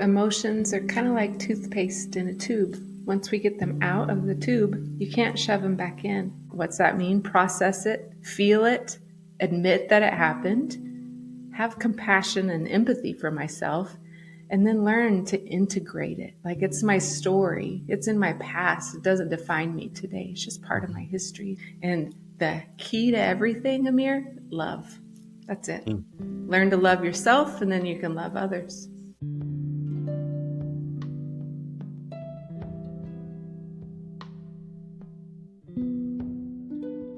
Emotions are kind of like toothpaste in a tube. Once we get them out of the tube, you can't shove them back in. What's that mean? Process it, feel it, admit that it happened, have compassion and empathy for myself, and then learn to integrate it. Like it's my story, it's in my past. It doesn't define me today, it's just part of my history. And the key to everything, Amir, love. That's it. Learn to love yourself, and then you can love others.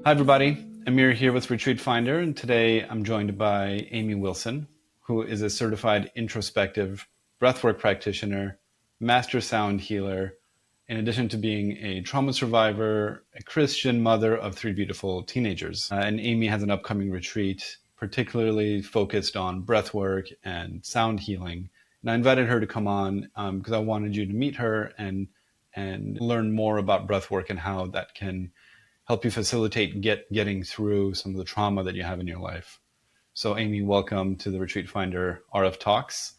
Hi, everybody. Amir here with Retreat Finder, and today I'm joined by Amy Wilson, who is a certified introspective breathwork practitioner, master sound healer, in addition to being a trauma survivor, a Christian mother of three beautiful teenagers. And Amy has an upcoming retreat particularly focused on breathwork and sound healing. And I invited her to come on because I wanted you to meet her and learn more about breathwork and how that can help you facilitate getting through some of the trauma that you have in your life. So Amy, welcome to the Retreat Finder RF Talks.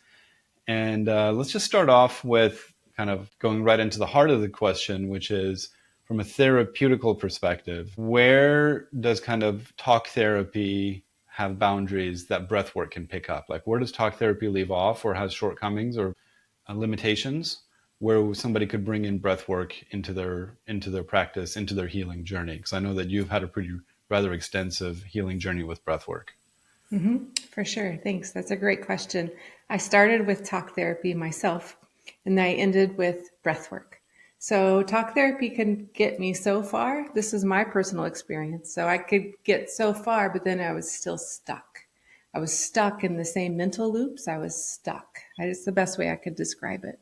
And let's just start off with kind of going right into the heart of the question, which is from a therapeutical perspective, where does kind of talk therapy have boundaries that breathwork can pick up? Like where does talk therapy leave off or has shortcomings or limitations? Where somebody could bring in breath work into their practice, into their healing journey? Because I know that you've had a pretty rather extensive healing journey with breath work. For sure. Thanks. That's a great question. I started with talk therapy myself, and I ended with breath work. So talk therapy can get me so far. This is my personal experience. So I could get so far, but then I was still stuck. I was stuck in the same mental loops. I was stuck. It's the best way I could describe it.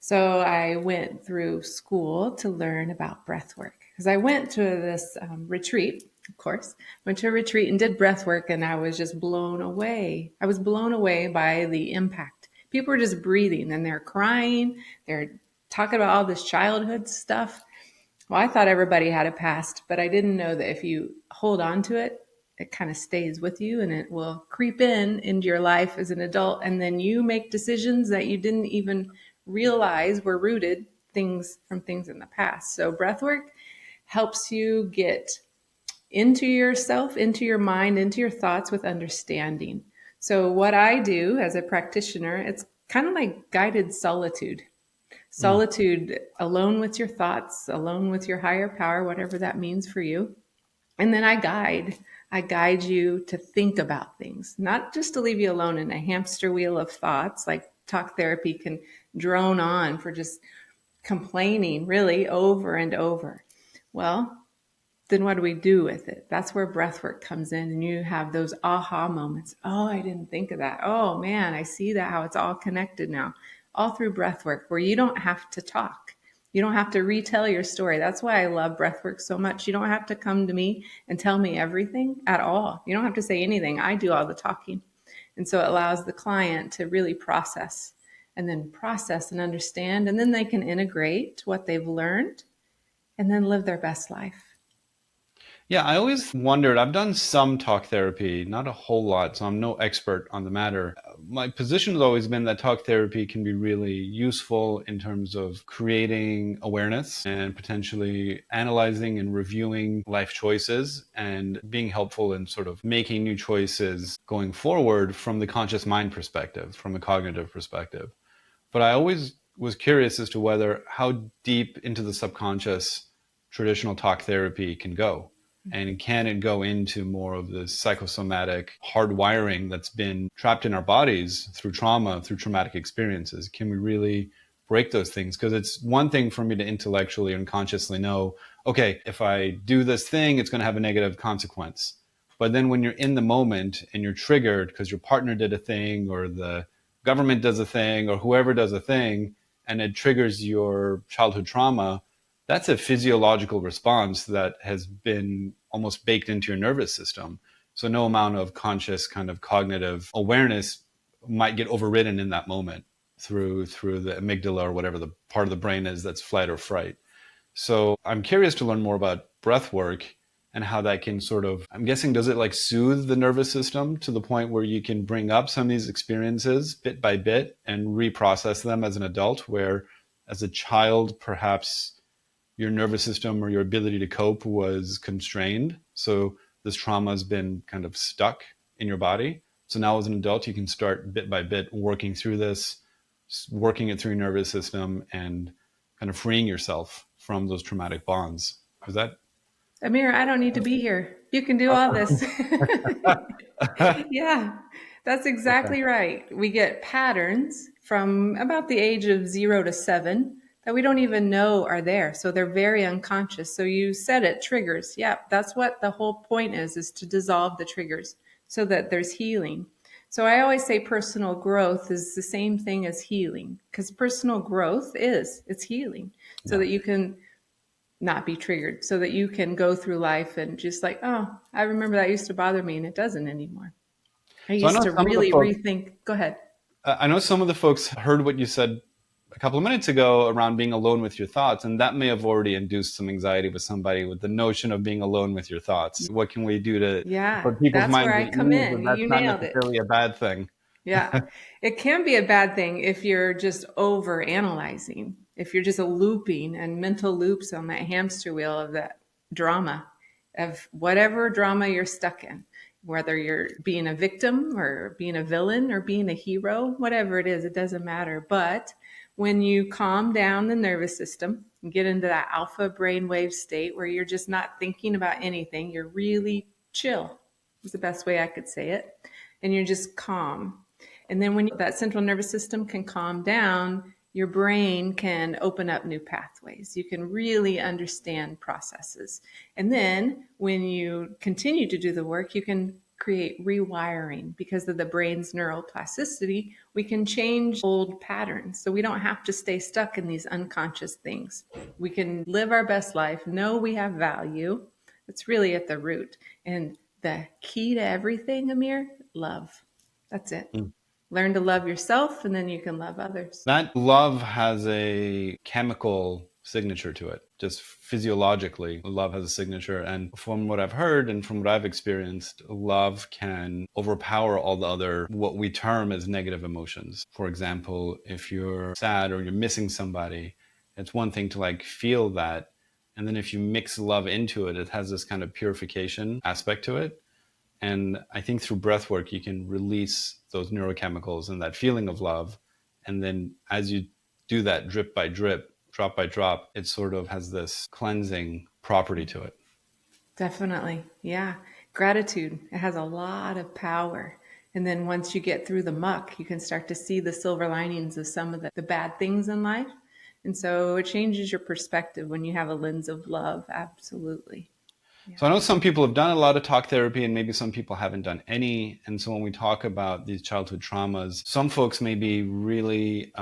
So I went through school to learn about breath work because I went to this retreat, of course, went to a retreat and did breath work, and I was just blown away. I was blown away by the impact. People were just breathing and they're crying. They're talking about all this childhood stuff. Well, I thought everybody had a past, but I didn't know that if you hold on to it, it kind of stays with you and it will creep into your life as an adult. And then you make decisions that you didn't even realize were rooted things in the past. So breathwork helps you get into yourself, into your mind, into your thoughts with understanding. So what I do as a practitioner, it's kind of like guided solitude. Solitude, alone with your thoughts, alone with your higher power, whatever that means for you. And then I guide you to think about things, not just to leave you alone in a hamster wheel of thoughts. Like talk therapy can drone on for just complaining really over and over. Well, then what do we do with it? That's where breath work comes in, and you have those aha moments. Oh, I didn't think of that. Oh man, I see that, how it's all connected now, all through breath work, where you don't have to talk. You don't have to retell your story. That's why I love breath work so much. You don't have to come to me and tell me everything at all. You don't have to say anything. I do all the talking. And so it allows the client to really process and understand, and then they can integrate what they've learned and then live their best life. Yeah, I always wondered, I've done some talk therapy, not a whole lot, so I'm no expert on the matter. My position has always been that talk therapy can be really useful in terms of creating awareness and potentially analyzing and reviewing life choices and being helpful in sort of making new choices going forward from the conscious mind perspective, from a cognitive perspective. But I always was curious as to whether how deep into the subconscious traditional talk therapy can go. And can it go into more of the psychosomatic hardwiring that's been trapped in our bodies through trauma, through traumatic experiences? Can we really break those things? Because it's one thing for me to intellectually and consciously know, okay, if I do this thing, it's going to have a negative consequence. But then when you're in the moment and you're triggered because your partner did a thing or the government does a thing or whoever does a thing, and it triggers your childhood trauma, that's a physiological response that has been almost baked into your nervous system. So no amount of conscious kind of cognitive awareness might get overridden in that moment through the amygdala or whatever the part of the brain is that's flight or fright. So I'm curious to learn more about breath work and how that can sort of, I'm guessing, does it like soothe the nervous system to the point where you can bring up some of these experiences bit by bit and reprocess them as an adult, where as a child, perhaps your nervous system or your ability to cope was constrained. So this trauma has been kind of stuck in your body. So now as an adult, you can start bit by bit working through this, working it through your nervous system and kind of freeing yourself from those traumatic bonds. Is that? Amir, I don't need to be here. You can do all this. Yeah, that's Okay. exactly right. We get patterns from about the age of 0 to 7 that we don't even know are there. So they're very unconscious. So you said it, triggers. Yeah, that's what the whole point is to dissolve the triggers so that there's healing. So I always say personal growth is the same thing as healing, because personal growth it's healing so Yeah. that you can not be triggered, so that you can go through life and just like, oh, I remember that used to bother me and it doesn't anymore. I So I used know to some of the really folks, rethink. Go ahead. I know some of the folks heard what you said a couple of minutes ago around being alone with your thoughts, and that may have already induced some anxiety with somebody with the notion of being alone with your thoughts. What can we do to Yeah, put people's that's where minds I at come ease? in. And that's You not nailed it. necessarily a bad thing. Yeah. It can be a bad thing if you're just over analyzing, if you're just a looping and mental loops on that hamster wheel of that drama, of whatever drama you're stuck in, whether you're being a victim or being a villain or being a hero, whatever it is, it doesn't matter. But when you calm down the nervous system and get into that alpha brainwave state where you're just not thinking about anything, you're really chill, is the best way I could say it. And you're just calm. And then when that central nervous system can calm down, your brain can open up new pathways. You can really understand processes. And then when you continue to do the work, you can create rewiring because of the brain's neuroplasticity. We can change old patterns. So we don't have to stay stuck in these unconscious things. We can live our best life, know we have value. It's really at the root. And the key to everything, Amir, love. That's it. Learn to love yourself and then you can love others. That love has a chemical signature to it. Just physiologically, love has a signature. And from what I've heard and from what I've experienced, love can overpower all the other, what we term as negative emotions. For example, if you're sad or you're missing somebody, it's one thing to like feel that. And then if you mix love into it, it has this kind of purification aspect to it. And I think through breath work, you can release those neurochemicals and that feeling of love. And then as you do that drip by drip, drop by drop, it sort of has this cleansing property to it. Definitely. Yeah. Gratitude. It has a lot of power. And then once you get through the muck, you can start to see the silver linings of some of the bad things in life. And so it changes your perspective when you have a lens of love. Absolutely. So I know some people have done a lot of talk therapy and maybe some people haven't done any. And so when we talk about these childhood traumas, some folks may be really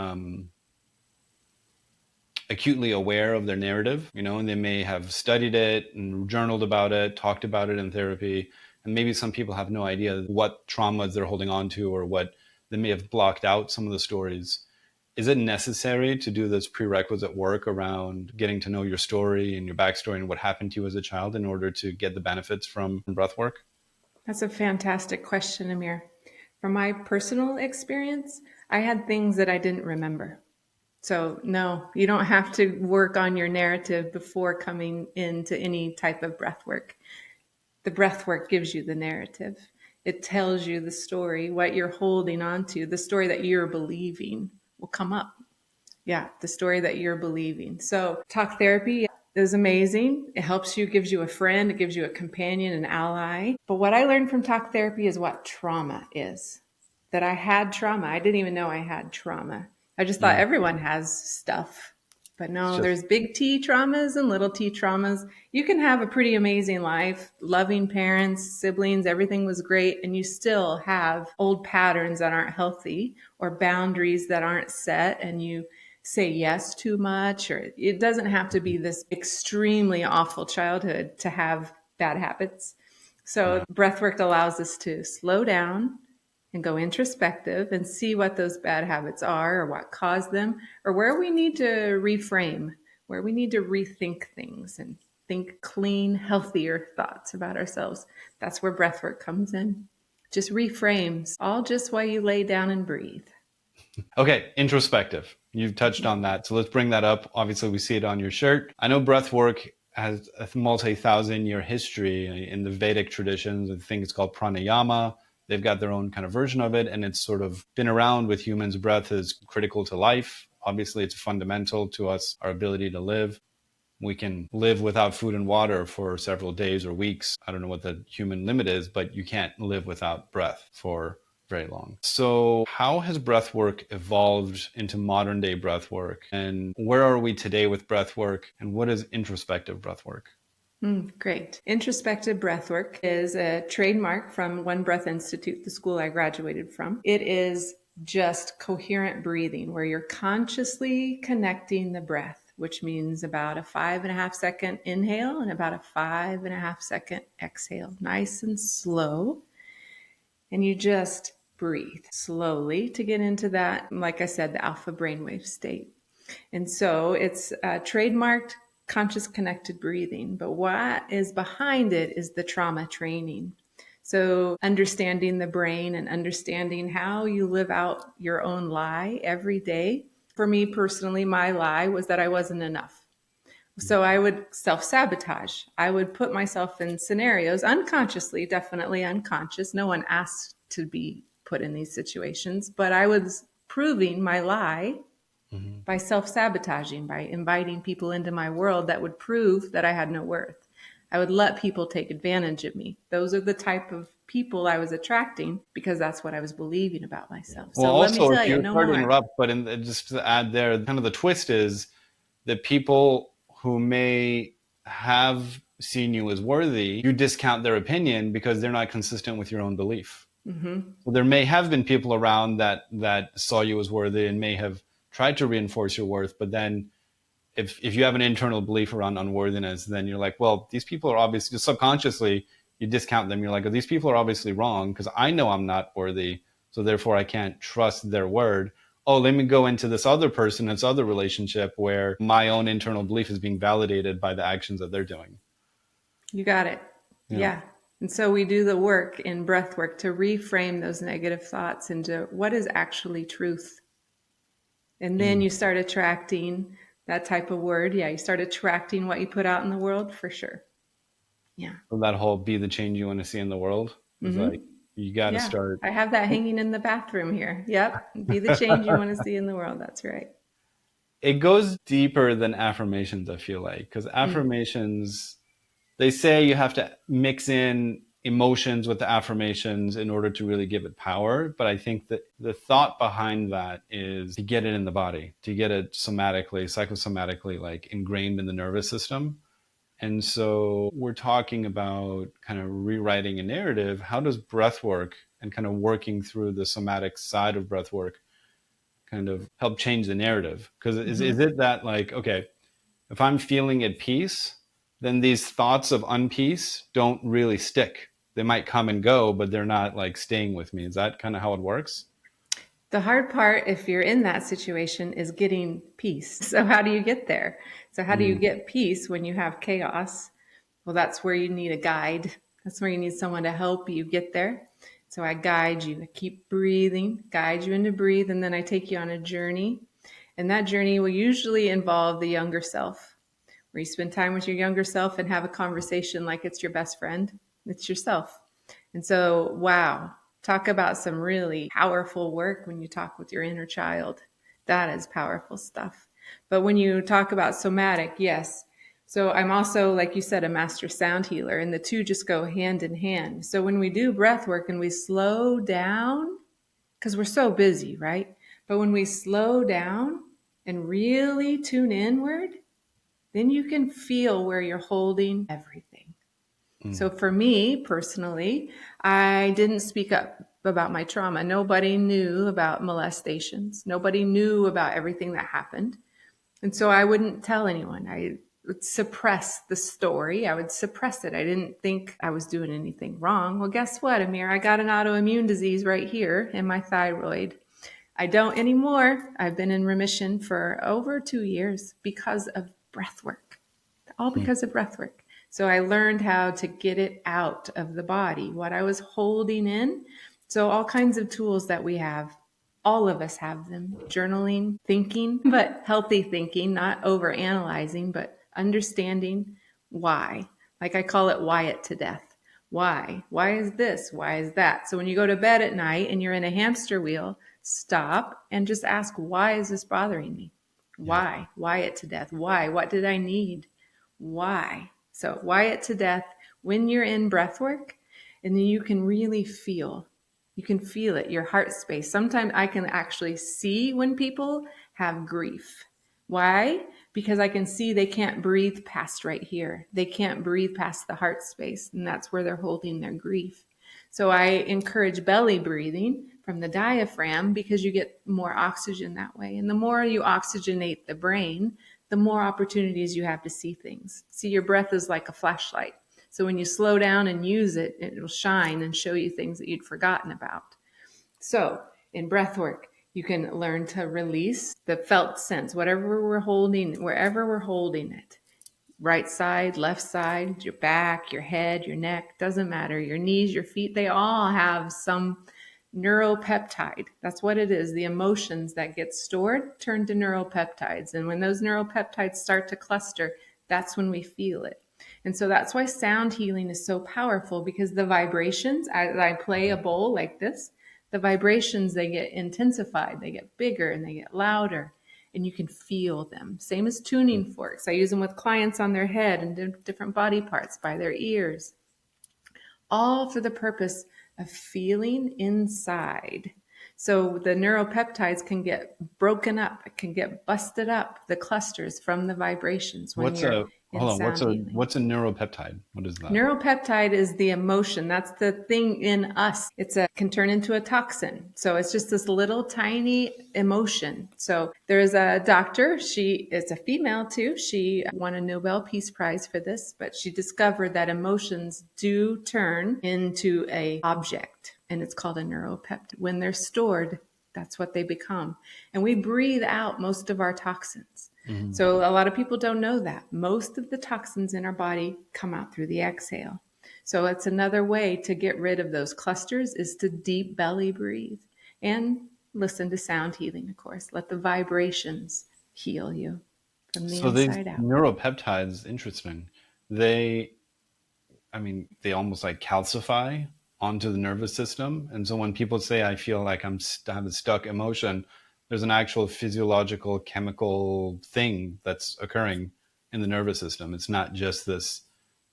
acutely aware of their narrative, and they may have studied it and journaled about it, talked about it in therapy. And maybe some people have no idea what traumas they're holding on to or what they may have blocked out some of the stories. Is it necessary to do this prerequisite work around getting to know your story and your backstory and what happened to you as a child in order to get the benefits from breath work? That's a fantastic question, Amir. From my personal experience, I had things that I didn't remember. So, no, you don't have to work on your narrative before coming into any type of breath work. The breath work gives you the narrative. It tells you the story, what you're holding on to, the story that you're believing will come up. Yeah, the story that you're believing. So, talk therapy is amazing. It helps you, gives you a friend, it gives you a companion, an ally. But what I learned from talk therapy is what trauma is. That I had trauma. I didn't even know I had trauma. I just thought Mm. everyone has stuff. But It's no, just, there's big T traumas and little T traumas. You can have a pretty amazing life, loving parents, siblings, everything was great, and you still have old patterns that aren't healthy or boundaries that aren't set, and you say yes too much, or it doesn't have to be this extremely awful childhood to have bad habits. So yeah. breathwork allows us to slow down and go introspective and see what those bad habits are or what caused them or where we need to reframe, where we need to rethink things and think clean, healthier thoughts about ourselves. That's where breath work comes in. Just reframes, all just while you lay down and breathe. Okay, introspective. You've touched on that. So let's bring that up. Obviously, we see it on your shirt. I know breath work has a multi-thousand-year history in the Vedic traditions. I think it's called pranayama. They've got their own kind of version of it, and it's sort of been around with humans. Breath is critical to life. Obviously, it's fundamental to us, our ability to live. We can live without food and water for several days or weeks. I don't know what the human limit is, but you can't live without breath for very long. So how has breath work evolved into modern day breath work? And where are we today with breath work? And what is introspective breath work? Great. Introspective breathwork is a trademark from One Breath Institute, the school I graduated from. It is just coherent breathing where you're consciously connecting the breath, which means about a 5.5 second inhale and about a 5.5 second exhale, nice and slow. And you just breathe slowly to get into that, like I said, the alpha brainwave state. And so it's trademarked conscious connected breathing. But what is behind it is the trauma training. So understanding the brain and understanding how you live out your own lie every day. For me personally, my lie was that I wasn't enough. So I would self-sabotage. I would put myself in scenarios unconsciously, definitely unconscious. No one asked to be put in these situations, but I was proving my lie by self-sabotaging, by inviting people into my world that would prove that I had no worth. I would let people take advantage of me. Those are the type of people I was attracting because that's what I was believing about myself. Well, So let me also, tell if you, you're no sorry to more. interrupt, but just to add there, kind of the twist is that people who may have seen you as worthy, you discount their opinion because they're not consistent with your own belief. So there may have been people around that saw you as worthy and may have tried to reinforce your worth, but then if you have an internal belief around unworthiness, then you're like, well, these people are obviously, just subconsciously, you discount them. You're like, oh, these people are obviously wrong because I know I'm not worthy. So therefore I can't trust their word. Oh, let me go into this other person, this other relationship where my own internal belief is being validated by the actions that they're doing. You got it. Yeah. Yeah. And so we do the work in breath work to reframe those negative thoughts into what is actually truth. And then you start attracting that type of word. Yeah, you start attracting what you put out in the world for sure. Yeah. So that whole be the change you want to see in the world is like, you got to Yeah. start. I have that hanging in the bathroom here. Yep. Be the change you want to see in the world. That's right. It goes deeper than affirmations, I feel like, because affirmations, they say you have to mix in emotions with the affirmations in order to really give it power. But I think that the thought behind that is to get it in the body, to get it somatically, psychosomatically, like ingrained in the nervous system. And so we're talking about kind of rewriting a narrative. How does breath work and kind of working through the somatic side of breath work kind of help change the narrative? Because is it that like, okay, if I'm feeling at peace, then these thoughts of unpeace don't really stick. They might come and go, but they're not like staying with me. Is that kind of how it works? The hard part, if you're in that situation, is getting peace. So, how do you get there? So, how do you get peace when you have chaos? Well, that's where you need a guide. That's where you need someone to help you get there. So, I guide you. I keep breathing, guide you into breathe, and then I take you on a journey. And that journey will usually involve the younger self, where you spend time with your younger self and have a conversation like it's your best friend. It's yourself. And so, wow, talk about some really powerful work when you talk with your inner child. That is powerful stuff. But when you talk about somatic, yes. So I'm also, like you said, a master sound healer, and the two just go hand in hand. So when we do breath work and we slow down, because we're so busy, right? But when we slow down and really tune inward, then you can feel where you're holding everything. So for me personally, I didn't speak up about my trauma. Nobody knew about molestations. Nobody knew about everything that happened. And so I wouldn't tell anyone. I would suppress the story. I would suppress it. I didn't think I was doing anything wrong. Well, guess what, Amir? I got an autoimmune disease right here in my thyroid. I don't anymore. I've been in remission for over 2 years because of breath work. The all because of breath work. So I learned how to get it out of the body, what I was holding in. So all kinds of tools that we have, all of us have them. Journaling, thinking, but healthy thinking, not over analyzing, but understanding why. Like I call it why it to death. Why? Why is this? Why is that? So when you go to bed at night and you're in a hamster wheel, stop and just ask, why is this bothering me? Yeah. Why? Why it to death? Why? What did I need? Why? So why it to death when you're in breath work, and then you can really feel. You can feel it, your heart space. Sometimes I can actually see when people have grief. Why? Because I can see they can't breathe past right here. They can't breathe past the heart space, and that's where they're holding their grief. So I encourage belly breathing from the diaphragm because you get more oxygen that way. And the more you oxygenate the brain, the more opportunities you have to see things. See, your breath is like a flashlight. So when you slow down and use it, it will shine and show you things that you'd forgotten about. So in breath work, you can learn to release the felt sense, whatever we're holding, wherever we're holding it. Right side, left side, your back, your head, your neck, doesn't matter. Your knees, your feet, they all have some neuropeptide. That's what it is. The emotions that get stored turn to neuropeptides. And when those neuropeptides start to cluster, that's when we feel it. And so that's why sound healing is so powerful, because the vibrations, as I play a bowl like this, the vibrations, they get intensified, they get bigger and they get louder, and you can feel them. Same as tuning forks. I use them with clients on their head and different body parts, by their ears, all for the purpose of feeling inside. So the neuropeptides can get broken up, it can get busted up, the clusters from the vibrations when What's you're a in hold on? sound healing. What's a neuropeptide? What is that? Neuropeptide is the emotion. That's the thing in us. Can turn into a toxin. So it's just this little tiny emotion. So there is a doctor. She is a female too. She won a Nobel Peace Prize for this, but she discovered that emotions do turn into a object, and it's called a neuropeptide. When they're stored, that's what they become. And we breathe out most of our toxins. Mhm. So a lot of people don't know that. Most of the toxins in our body come out through the exhale. So it's another way to get rid of those clusters, is to deep belly breathe and listen to sound healing, of course. Let the vibrations heal you from the So these inside out. neuropeptides, interesting. They, I mean, they almost like calcify onto the nervous system. And so when people say, I feel like I have a stuck emotion, there's an actual physiological chemical thing that's occurring in the nervous system. It's not just this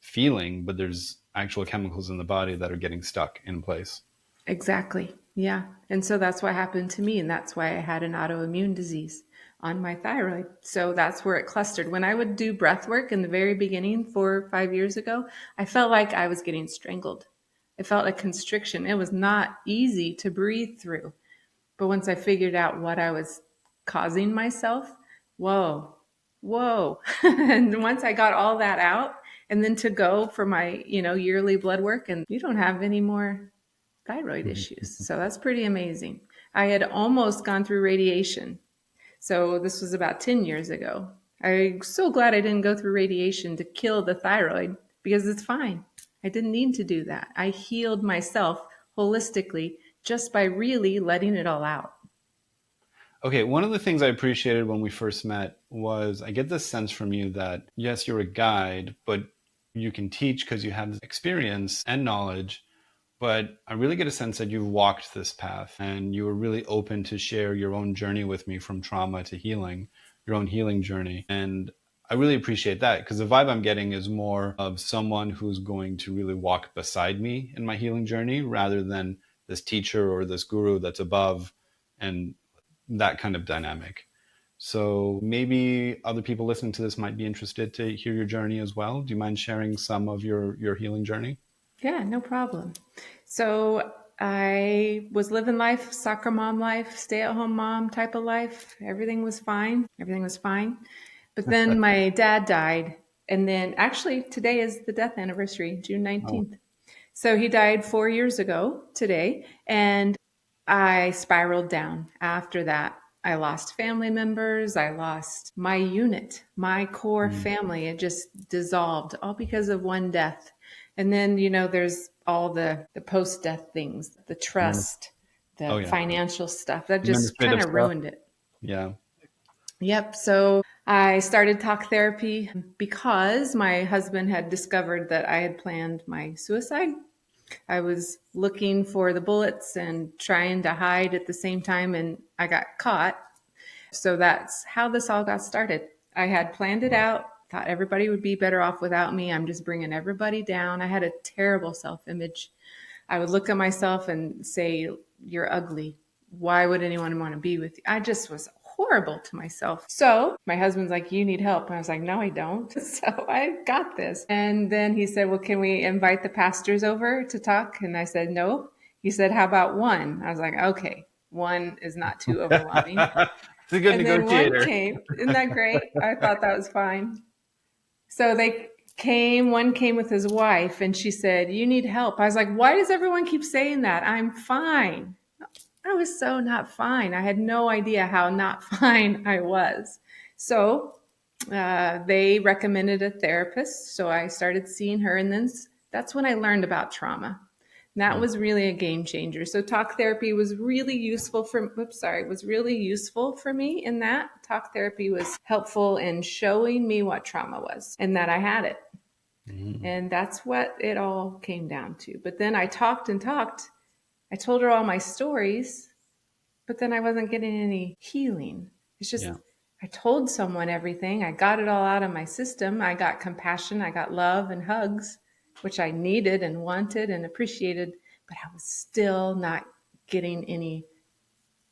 feeling, but there's actual chemicals in the body that are getting stuck in place. Exactly. Yeah. And so that's what happened to me. And that's why I had an autoimmune disease on my thyroid. So that's where it clustered. When I would do breath work in the very beginning, 4 or 5 years ago, I felt like I was getting strangled. It felt like constriction. It was not easy to breathe through. But once I figured out what I was causing myself, whoa, whoa. And once I got all that out, and then to go for my, yearly blood work, and you don't have any more thyroid issues. So that's pretty amazing. I had almost gone through radiation. So this was about 10 years ago. I'm so glad I didn't go through radiation to kill the thyroid, because it's fine. I didn't need to do that. I healed myself holistically just by really letting it all out. Okay, one of the things I appreciated when we first met was I get this sense from you that yes, you're a guide, but you can teach because you have this experience and knowledge. But I really get a sense that you've walked this path and you were really open to share your own journey with me, from trauma to healing, your own healing journey. And I really appreciate that, because the vibe I'm getting is more of someone who's going to really walk beside me in my healing journey, rather than this teacher or this guru that's above, and that kind of dynamic. So maybe other people listening to this might be interested to hear your journey as well. Do you mind sharing some of your healing journey? Yeah, no problem. So I was living life, soccer mom life, stay at home mom type of life. Everything was fine. Everything was fine. But then my dad died. And then actually today is the death anniversary, June Oh, 19th. So he died 4 years ago today. And I spiraled down after that. I lost family members. I lost my unit, my core Mm. family. It just dissolved all because of one death. And then, there's all the post-death things, the Mm. trust, Oh the yeah. financial stuff that just kind Administrative of stuff. ruined it. Yeah. Yep. So I started talk therapy because my husband had discovered that I had planned my suicide. I was looking for the bullets and trying to hide at the same time, and I got caught. So that's how this all got started. I had planned it out, thought everybody would be better off without me. I'm just bringing everybody down. I had a terrible self image. I would look at myself and say, "You're ugly. Why would anyone want to be with you?" I just was horrible to myself. So my husband's like, "You need help." And I was like, "No, I don't." So I got this. And then he said, "Well, can we invite the pastors over to talk?" And I said, "No." He said, "How about one?" I was like, "Okay, one is not too overwhelming." It's a good And then one negotiator. came. Isn't that great? I thought that was fine. So they came, one came with his wife, and she said, "You need help." I was like, "Why does everyone keep saying that? I'm fine." I was so not fine. I had no idea how not fine I was. So they recommended a therapist. So I started seeing her. And then that's when I learned about trauma. And that Mm. was really a game changer. So talk therapy was really useful was really useful for me in that. Talk therapy was helpful in showing me what trauma was and that I had it. Mm. And that's what it all came down to. But then I talked and talked. I told her all my stories, but then I wasn't getting any healing. It's just, Yeah. I told someone everything. I got it all out of my system. I got compassion. I got love and hugs, which I needed and wanted and appreciated, but I was still not getting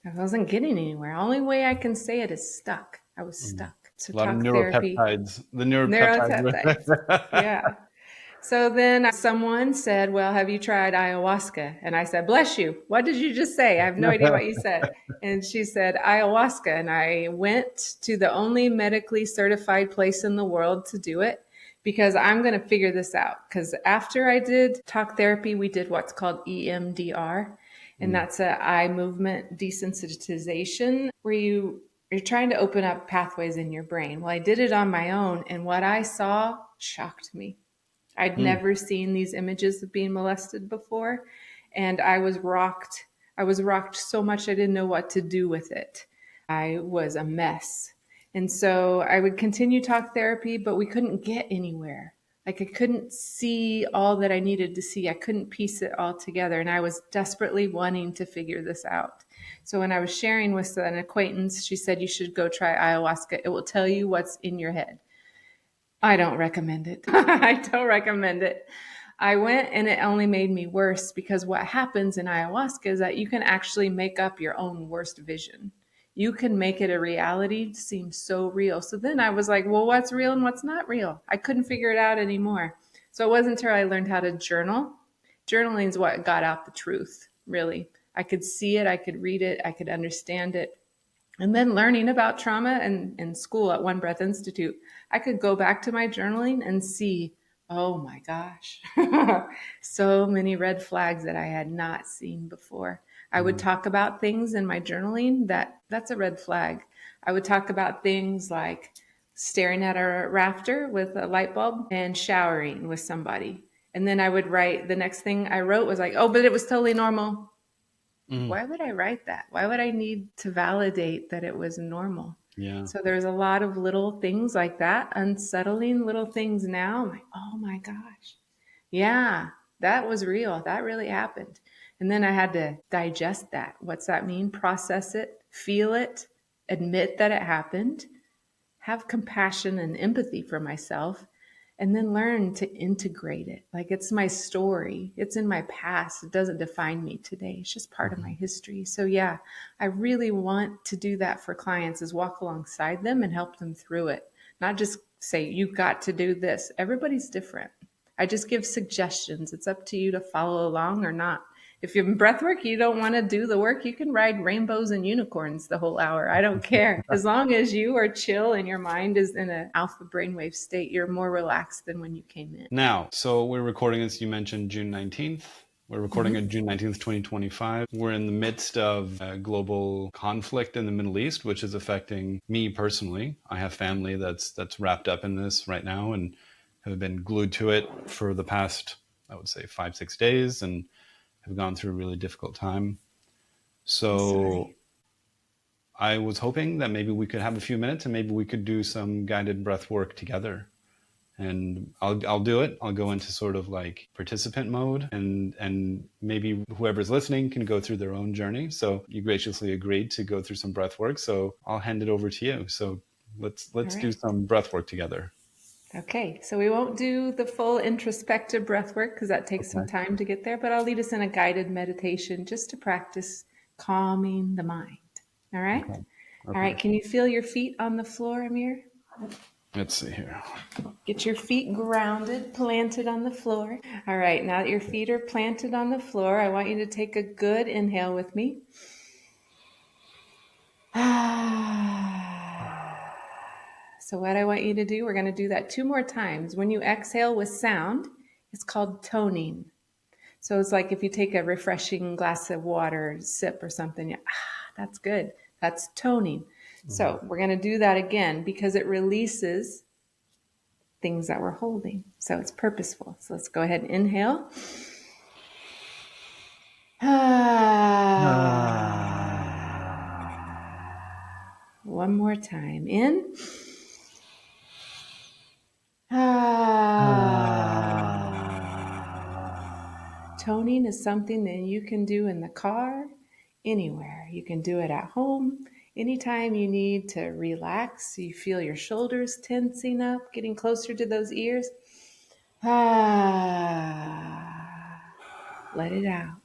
I wasn't getting anywhere. Only way I can say it is stuck. I was Mm. stuck. So A lot of talk therapy, neuropeptides. The neuropeptides. neuropeptides. Yeah. So then someone said, "Well, have you tried ayahuasca?" And I said, "Bless you. What did you just say? I have no idea what you said." And she said, "Ayahuasca." And I went to the only medically certified place in the world to do it because I'm going to figure this out. Because after I did talk therapy, we did what's called EMDR. And Mm. that's a eye movement desensitization where you're trying to open up pathways in your brain. Well, I did it on my own, and what I saw shocked me. I'd Mm. never seen these images of being molested before. And I was rocked. I was rocked so much I didn't know what to do with it. I was a mess. And so I would continue talk therapy, but we couldn't get anywhere. Like I couldn't see all that I needed to see. I couldn't piece it all together. And I was desperately wanting to figure this out. So when I was sharing with an acquaintance, she said, "You should go try ayahuasca. It will tell you what's in your head." I don't recommend it. I don't recommend it. I went and it only made me worse because what happens in ayahuasca is that you can actually make up your own worst vision. You can make it a reality seem so real. So then I was like, well, what's real and what's not real? I couldn't figure it out anymore. So it wasn't until I learned how to journal. Journaling is what got out the truth, really. I could see it, I could read it, I could understand it. And then learning about trauma in school at One Breath Institute, I could go back to my journaling and see, oh my gosh, so many red flags that I had not seen before. I would Mm. talk about things in my journaling that's a red flag. I would talk about things like staring at a rafter with a light bulb and showering with somebody. And then I would write, the next thing I wrote was like, "Oh, but it was totally normal." Mm. Why would I write that? Why would I need to validate that it was normal? Yeah. So there's a lot of little things like that, unsettling little things now. I'm like, oh my gosh. Yeah, that was real. That really happened. And then I had to digest that. What's that mean? Process it, feel it, admit that it happened, have compassion and empathy for myself, and then learn to integrate it. Like it's my story, it's in my past. It doesn't define me today. It's just part of my Mhm. history. So yeah, I really want to do that for clients is walk alongside them and help them through it. Not just say, "You got to do this." Everybody's different. I just give suggestions. It's up to you to follow along or not. If you're in breathwork, you don't want to do the work, you can ride rainbows and unicorns the whole hour. I don't care. As long as you are chill and your mind is in an alpha brainwave state, you're more relaxed than when you came in. Now, so we're recording this, you mentioned June 19th. We're recording Mhm. on June 19th, 2025. We're in the midst of a global conflict in the Middle East, which is affecting me personally. I have family that's wrapped up in this right now and have been glued to it for the past, I would say, 5, 6 days, and have gone through a really difficult time. I'm So sorry. I was hoping that maybe we could have a few minutes and maybe we could do some guided breath work together. And I'll do it. I'll go into sort of like participant mode, and maybe whoever's listening can go through their own journey. So you graciously agreed to go through some breath work. So I'll hand it over to you. So All let's do right. some breath work together. Okay, so we won't do the full introspective breath work because that takes some Okay. time to get there, but I'll lead us in a guided meditation just to practice calming the mind. All right? Okay. All Okay. right, can you feel your feet on the floor, Amir? Let's see here. Get your feet grounded, planted on the floor. All right, now that your feet are planted on the floor, I want you to take a good inhale with me. So, what I want you to do, we're going to do that 2 more times. When you exhale with sound, it's called toning. So, it's like if you take a refreshing glass of water, sip or something, that's good. That's toning. Mhm. So, we're going to do that again because it releases things that we're holding. So, it's purposeful. So, let's go ahead and inhale. One more time. In. Toning is something that you can do in the car, anywhere. You can do it at home. Anytime you need to relax, you feel your shoulders tensing up, getting closer to those ears. Let it out.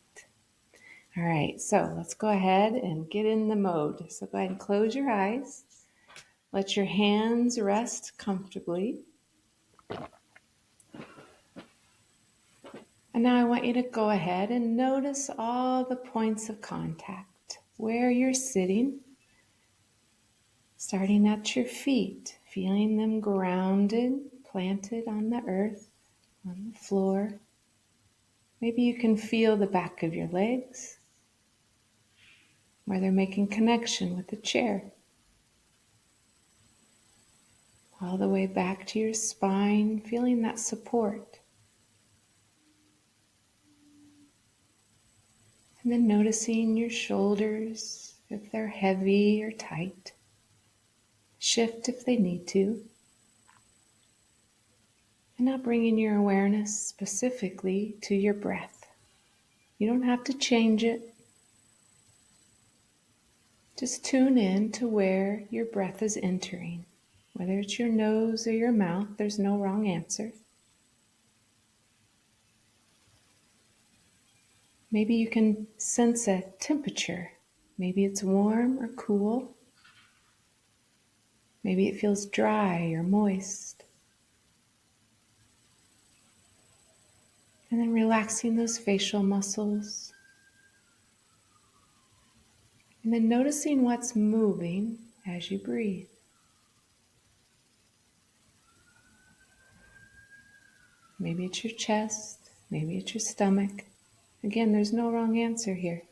All right, so let's go ahead and get in the mode. So go ahead and close your eyes. Let your hands rest comfortably. And now I want you to go ahead and notice all the points of contact, where you're sitting, starting at your feet, feeling them grounded, planted on the earth, on the floor. Maybe you can feel the back of your legs, where they're making connection with the chair. All the way back to your spine, feeling that support. And then noticing your shoulders, if they're heavy or tight. Shift if they need to. And now bringing your awareness specifically to your breath. You don't have to change it. Just tune in to where your breath is entering. Whether it's your nose or your mouth, there's no wrong answer. Maybe you can sense a temperature. Maybe it's warm or cool. Maybe it feels dry or moist. And then relaxing those facial muscles. And then noticing what's moving as you breathe. Maybe it's your chest. Maybe it's your stomach. Again, there's no wrong answer here.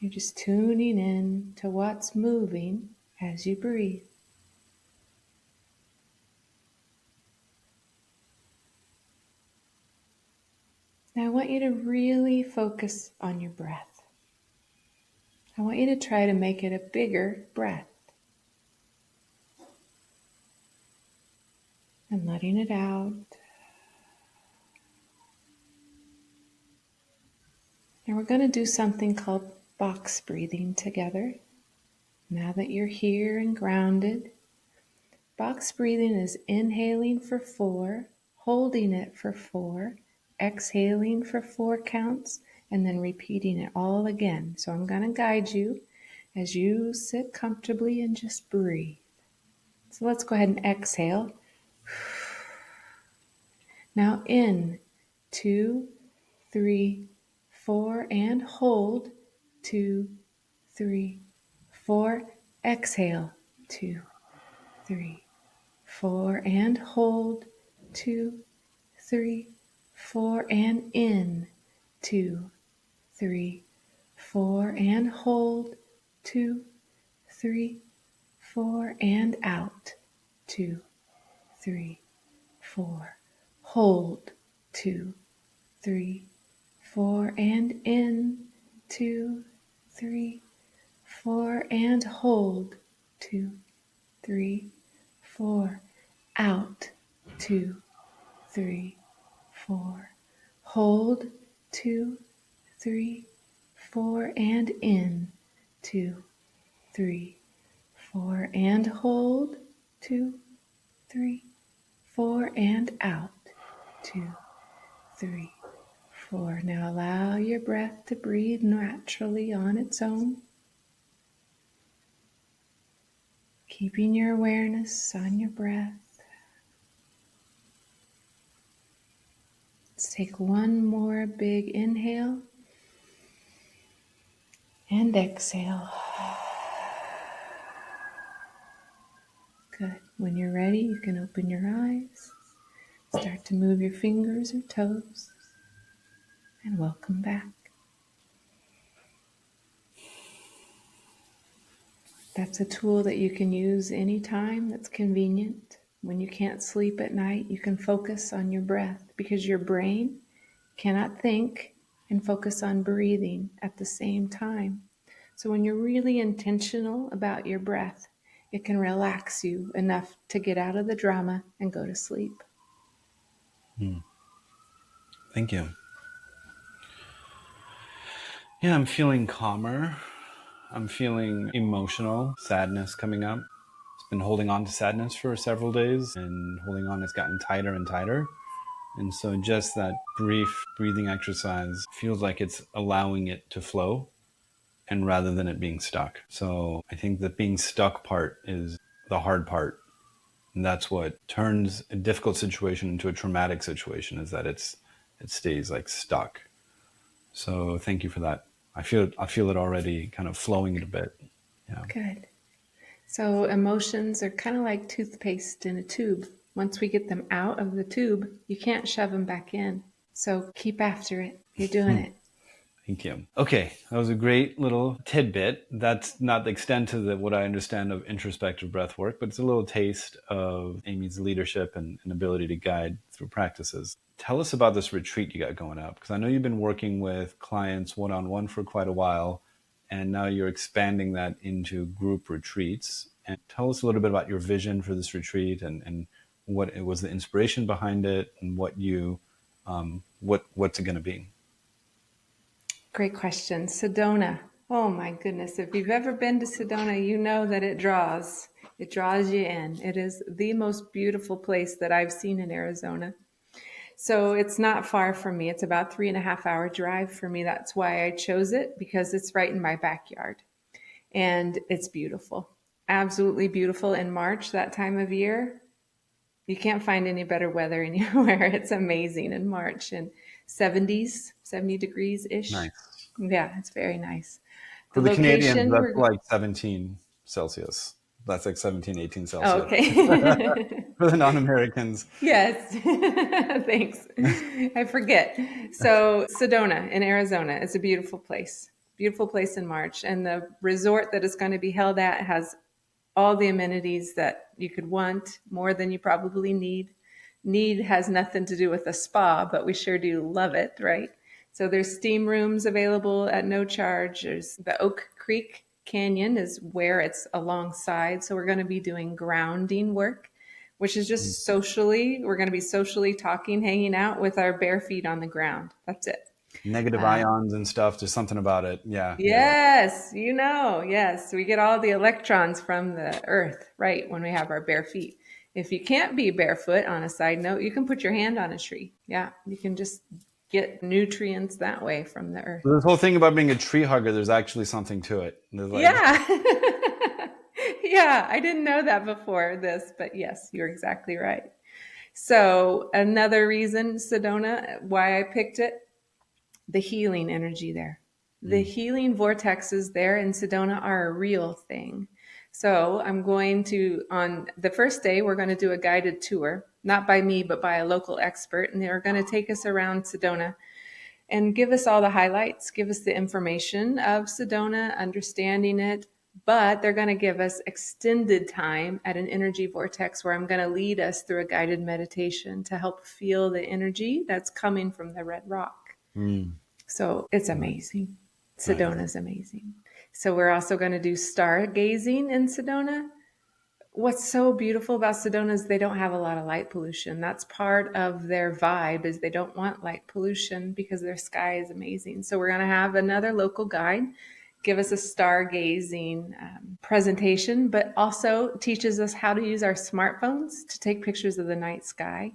You're just tuning in to what's moving as you breathe. Now I want you to really focus on your breath. I want you to try to make it a bigger breath. And letting it out. Now we're going to do something called box breathing together. Now that you're here and grounded, box breathing is inhaling for 4, holding it for 4, exhaling for 4 counts, and then repeating it all again. So I'm going to guide you as you sit comfortably and just breathe. So let's go ahead and exhale. Now in, 2, 3, 4, and hold. 2, 3, 4. Exhale. 2, 3, 4, and hold. 2, 3, 4, and in. 2, 3, 4, and hold. 2, 3, 4, and out. 2, 3, 4. Hold. 2, 3, 4, and in. 2, 3, 4, and hold. 2, 3, 4. Out. 2, 3, 4. Hold. 2, 3, 4, and in. 2, 3, 4, and hold. 2, 3, 4, and out. 2, 3, 4. Now allow your breath to breathe naturally on its own, keeping your awareness on your breath. Let's take one more big inhale and exhale. Good. When you're ready, you can open your eyes, start to move your fingers or toes, and welcome back. That's a tool that you can use anytime that's convenient. When you can't sleep at night, you can focus on your breath because your brain cannot think and focus on breathing at the same time. So when you're really intentional about your breath, it can relax you enough to get out of the drama and go to sleep. Thank you. Yeah, I'm feeling calmer. I'm feeling emotional, sadness coming up. It's been holding on to sadness for several days, and holding on has gotten tighter and tighter. And so just that brief breathing exercise feels like it's allowing it to flow, and rather than it being stuck. So I think the being stuck part is the hard part. And that's what turns a difficult situation into a traumatic situation, is that it stays like stuck. So thank you for that. I feel it already kind of flowing a bit. Yeah. Good. So emotions are kind of like toothpaste in a tube. Once we get them out of the tube, you can't shove them back in. So keep after it. You're doing it. Thank you. Okay, that was a great little tidbit. That's not the extent to what I understand of introspective breath work, but it's a little taste of Amy's leadership and ability to guide through practices. Tell us about this retreat you got going up, because I know you've been working with clients one-on-one for quite a while, and now you're expanding that into group retreats. And tell us a little bit about your vision for this retreat and what it was, the inspiration behind it, and what's it going to be? Great question. Sedona. Oh my goodness. If you've ever been to Sedona, you know that it draws you in. It is the most beautiful place that I've seen in Arizona. So it's not far from me. It's about 3.5-hour drive for me. That's why I chose it, because it's right in my backyard and it's beautiful. Absolutely beautiful in March, that time of year. You can't find any better weather anywhere. It's amazing in March, and 70 degrees-ish. Nice. Yeah, it's very nice. For the Canadians, that's like 17 Celsius. That's like 17, 18 Celsius. Oh, okay. For the non-Americans. Yes. Thanks. I forget. So Sedona in Arizona is a beautiful place. Beautiful place in March. And the resort that it's going to be held at has all the amenities that you could want, more than you probably need. Need has nothing to do with a spa, but we sure do love it, right? So there's steam rooms available at no charge. There's the Oak Creek Canyon is where it's alongside. So we're going to be doing grounding work, which is just we're going to be socially talking, hanging out with our bare feet on the ground. That's it. Negative ions and stuff. There's something about it. Yeah. Yes, yes. We get all the electrons from the earth, right, when we have our bare feet. If you can't be barefoot, on a side note, you can put your hand on a tree. Yeah, you can just get nutrients that way from the earth. So this whole thing about being a tree hugger, there's actually something to it. Yeah. Yeah, I didn't know that before this, but yes, you're exactly right. So another reason, Sedona, why I picked it, the healing energy there. The healing vortexes there in Sedona are a real thing. So I'm going to, on the first day, we're going to do a guided tour, not by me, but by a local expert. And they're going to take us around Sedona and give us all the highlights, give us the information of Sedona, understanding it. But they're going to give us extended time at an energy vortex where I'm going to lead us through a guided meditation to help feel the energy that's coming from the red rock. Mm. So it's amazing. Nice. Sedona is amazing. So we're also going to do stargazing in Sedona. What's so beautiful about Sedona is they don't have a lot of light pollution. That's part of their vibe, is they don't want light pollution because their sky is amazing. So we're going to have another local guide give us a stargazing presentation, but also teaches us how to use our smartphones to take pictures of the night sky.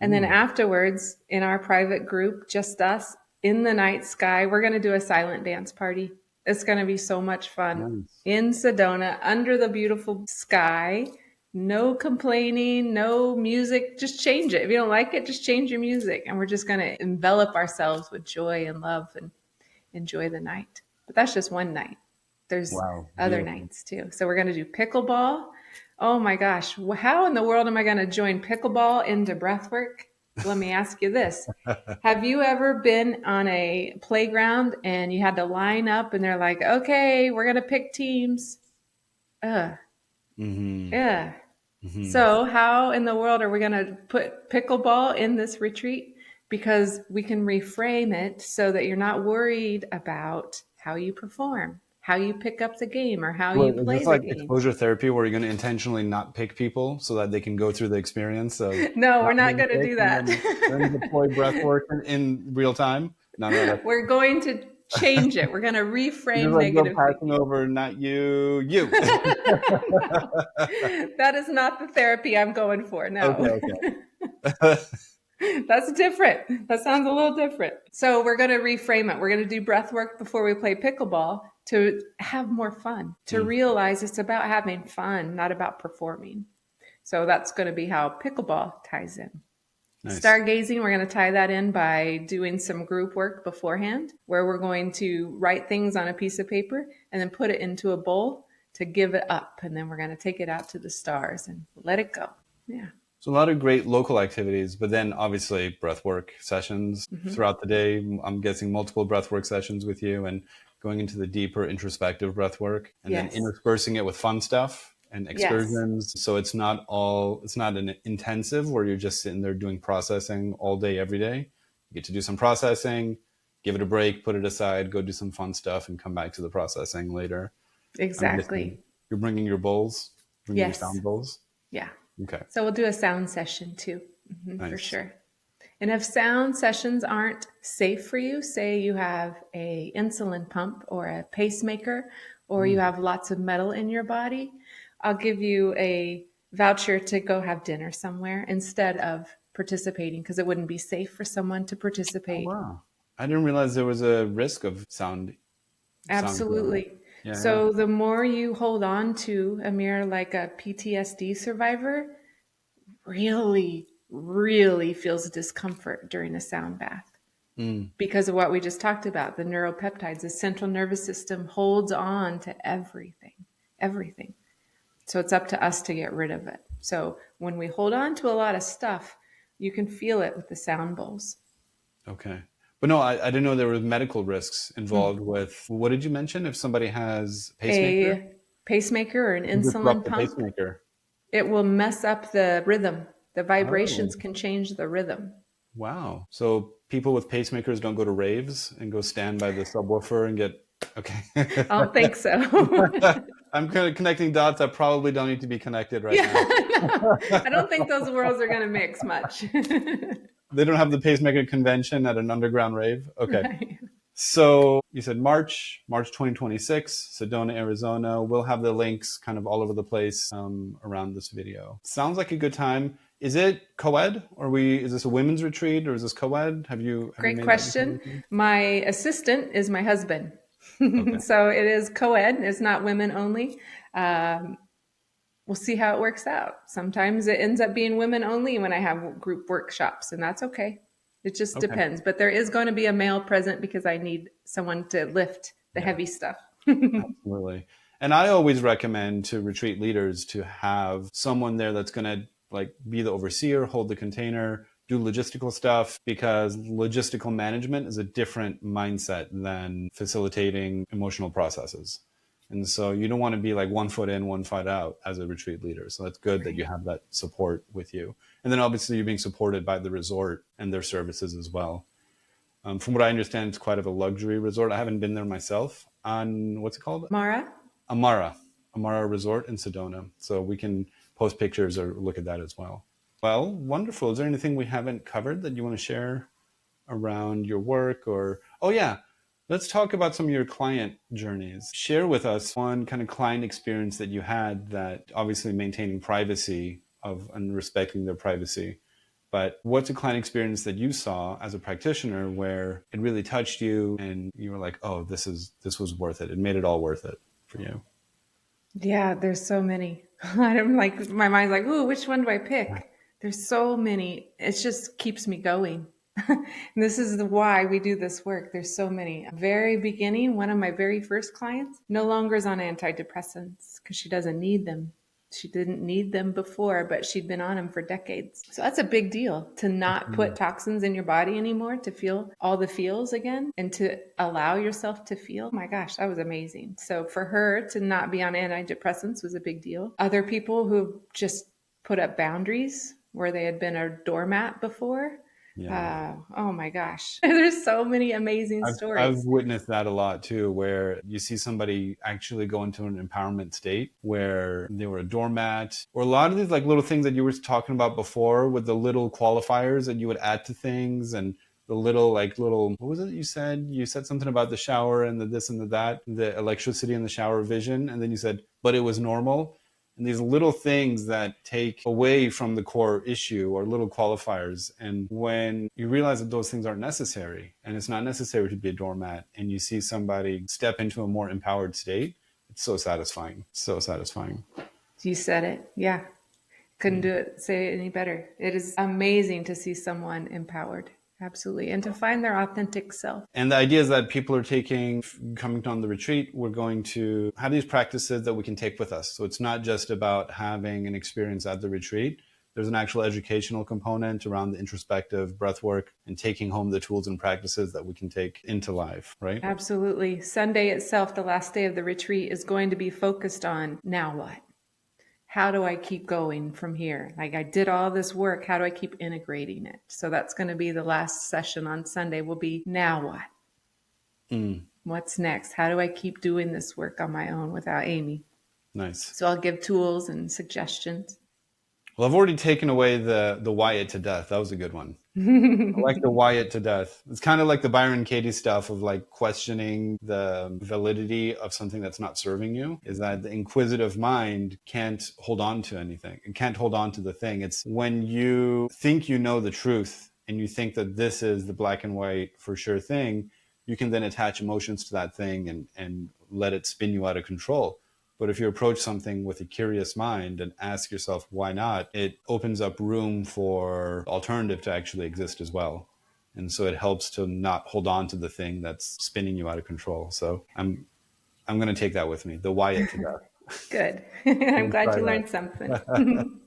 And then afterwards, in our private group, just us in the night sky, we're going to do a silent dance party. It's going to be so much fun. Nice. In Sedona, under the beautiful sky. No complaining, no music, just change it. If you don't like it, just change your music. And we're just going to envelop ourselves with joy and love and enjoy the night. But that's just one night. There's other nights too. So we're going to do pickleball. Oh my gosh. How in the world am I going to join pickleball into breathwork? Let me ask you this. Have you ever been on a playground and you had to line up and they're like, okay, we're going to pick teams? Yeah. So how in the world are we going to put pickleball in this retreat? Because we can reframe it so that you're not worried about how you perform, how you pick up the game, or how you play is this the like game. exposure therapy where you're going to intentionally not pick people so that they can go through the experience of No, we're not going to do that. Then deploy breath work in real time? No. We're going to change it. We're going to reframe like negative passing thinking. over, not you. That is not the therapy I'm going for. No. Okay. That's different. That sounds a little different. So we're going to reframe it. We're going to do breath work before we play pickleball to have more fun, to realize it's about having fun, not about performing. So that's going to be how pickleball ties in. Nice. Stargazing, we're going to tie that in by doing some group work beforehand, where we're going to write things on a piece of paper and then put it into a bowl to give it up. And then we're going to take it out to the stars and let it go. Yeah. So a lot of great local activities, but then obviously breathwork sessions throughout the day. I'm guessing multiple breathwork sessions with you and going into the deeper introspective breathwork and then interspersing it with fun stuff and excursions. So it's not an intensive where you're just sitting there doing processing all day, every day. You get to do some processing, give it a break, put it aside, go do some fun stuff and come back to the processing later. Exactly. You're bringing your bowls, your sound bowls. Yeah. Okay. So we'll do a sound session too, nice. For sure. And if sound sessions aren't safe for you, say you have a insulin pump or a pacemaker, or you have lots of metal in your body, I'll give you a voucher to go have dinner somewhere instead of participating, because it wouldn't be safe for someone to participate. Oh, wow. I didn't realize there was a risk of sound. Absolutely. So the more you hold on to, Amir, like a PTSD survivor, really feels discomfort during a sound bath because of what we just talked about, the neuropeptides. The central nervous system holds on to everything. So it's up to us to get rid of it. So when we hold on to a lot of stuff, you can feel it with the sound bowls. Okay. But no, I didn't know there were medical risks involved with, what did you mention? If somebody has a pacemaker or an insulin pump, pacemaker, it will mess up the rhythm. The vibrations can change the rhythm. Wow. So people with pacemakers don't go to raves and go stand by the subwoofer and get, okay. I don't think so. I'm kind of connecting dots that probably don't need to be connected right now. No, I don't think those worlds are going to mix much. They don't have the pacemaker convention at an underground rave? Okay. Right. So you said March 2026, Sedona, Arizona. We'll have the links kind of all over the place around this video. Sounds like a good time. Is it co-ed? Is this a women's retreat or is this co-ed? Great question. My assistant is my husband. Okay. So it is co-ed. It's not women only. We'll see how it works out. Sometimes it ends up being women only when I have group workshops, and that's okay. It just depends. But there is going to be a male present because I need someone to lift the heavy stuff. Absolutely. And I always recommend to retreat leaders to have someone there that's going to like be the overseer, hold the container, do logistical stuff, because logistical management is a different mindset than facilitating emotional processes. And so you don't want to be like one foot in, one foot out as a retreat leader. So that's good that you Right. have that support with you. And then obviously you're being supported by the resort and their services as well. From what I understand, it's quite of a luxury resort. I haven't been there myself. On what's it called? Mara? Amara, Amara Resort in Sedona. So we can post pictures or look at that as well. Well, wonderful. Is there anything we haven't covered that you want to share around your work? Or, oh yeah, let's talk about some of your client journeys. Share with us one kind of client experience that you had, that obviously maintaining privacy of and respecting their privacy. But what's a client experience that you saw as a practitioner where it really touched you and you were like, oh, this was worth it. It made it all worth it for you. Yeah, there's so many. I'm like, my mind's like, ooh, which one do I pick? There's so many. It just keeps me going. And this is the why we do this work. There's so many. Very beginning, one of my very first clients no longer is on antidepressants because she doesn't need them. She didn't need them before, but she'd been on them for decades. So that's a big deal, to not put toxins in your body anymore, to feel all the feels again and to allow yourself to feel. Oh my gosh, that was amazing. So for her to not be on antidepressants was a big deal. Other people who just put up boundaries where they had been a doormat before. Yeah. Oh my gosh. There's so many amazing I've stories. witnessed that a lot too, where you see somebody actually go into an empowerment state where they were a doormat, or a lot of these like little things that you were talking about before with the little qualifiers that you would add to things, and the little, what was it you said? You said something about the shower and the this and the that, the electricity in the shower vision. And then you said, but it was normal. And these little things that take away from the core issue, or little qualifiers. And when you realize that those things aren't necessary, and it's not necessary to be a doormat, and you see somebody step into a more empowered state, it's so satisfying. So satisfying. You said it. Yeah. Couldn't Yeah. do it, say it any better. It is amazing to see someone empowered. Absolutely. And to find their authentic self. And the idea is that people are coming on the retreat, we're going to have these practices that we can take with us. So it's not just about having an experience at the retreat. There's an actual educational component around the introspective breathwork and taking home the tools and practices that we can take into life, right? Absolutely. Sunday itself, the last day of the retreat, is going to be focused on now what? How do I keep going from here? Like, I did all this work. How do I keep integrating it? So that's going to be the last session on Sunday, will be now what? What's next? How do I keep doing this work on my own without Amy? Nice. So I'll give tools and suggestions. Well, I've already taken away the why it to death. That was a good one. I like the why it to death. It's kind of like the Byron Katie stuff of like questioning the validity of something that's not serving you. Is that the inquisitive mind can't hold on to anything. It can't hold on to the thing. It's when you think you know the truth and you think that this is the black and white for sure thing, you can then attach emotions to that thing and let it spin you out of control. But if you approach something with a curious mind and ask yourself, why not? It opens up room for alternative to actually exist as well. And so it helps to not hold on to the thing that's spinning you out of control. So I'm going to take that with me, the why it to death. Good. I'm glad Try you that. learned something.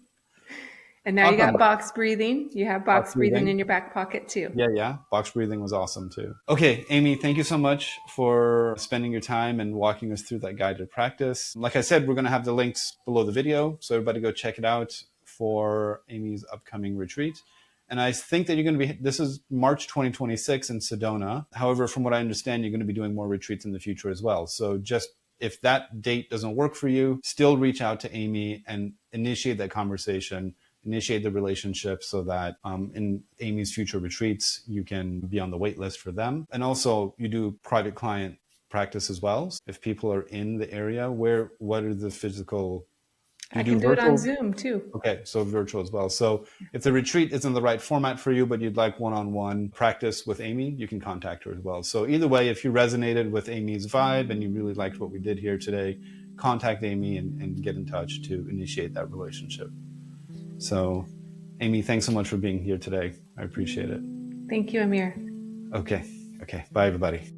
And now you got Awesome. box breathing. You have Box box breathing breathing. in your back pocket too. Yeah. Box breathing was awesome too. Okay, Amy, thank you so much for spending your time and walking us through that guided practice. Like I said, we're going to have the links below the video, so everybody go check it out for Amy's upcoming retreat. And I think that you're going to be, this is March 2026 in Sedona. However, from what I understand, you're going to be doing more retreats in the future as well. So just if that date doesn't work for you, still reach out to Amy and initiate that conversation, initiate the relationship, so that in Amy's future retreats, you can be on the wait list for them. And also you do private client practice as well. If people are in the area, what are the physical, I you do can do it on virtual? Zoom too. Okay, so virtual as well. So if the retreat isn't the right format for you, but you'd like one-on-one practice with Amy, you can contact her as well. So either way, if you resonated with Amy's vibe and you really liked what we did here today, contact Amy and get in touch to initiate that relationship. So, Amy, thanks so much for being here today. I appreciate it. Thank you, Amir. Okay. Bye, everybody.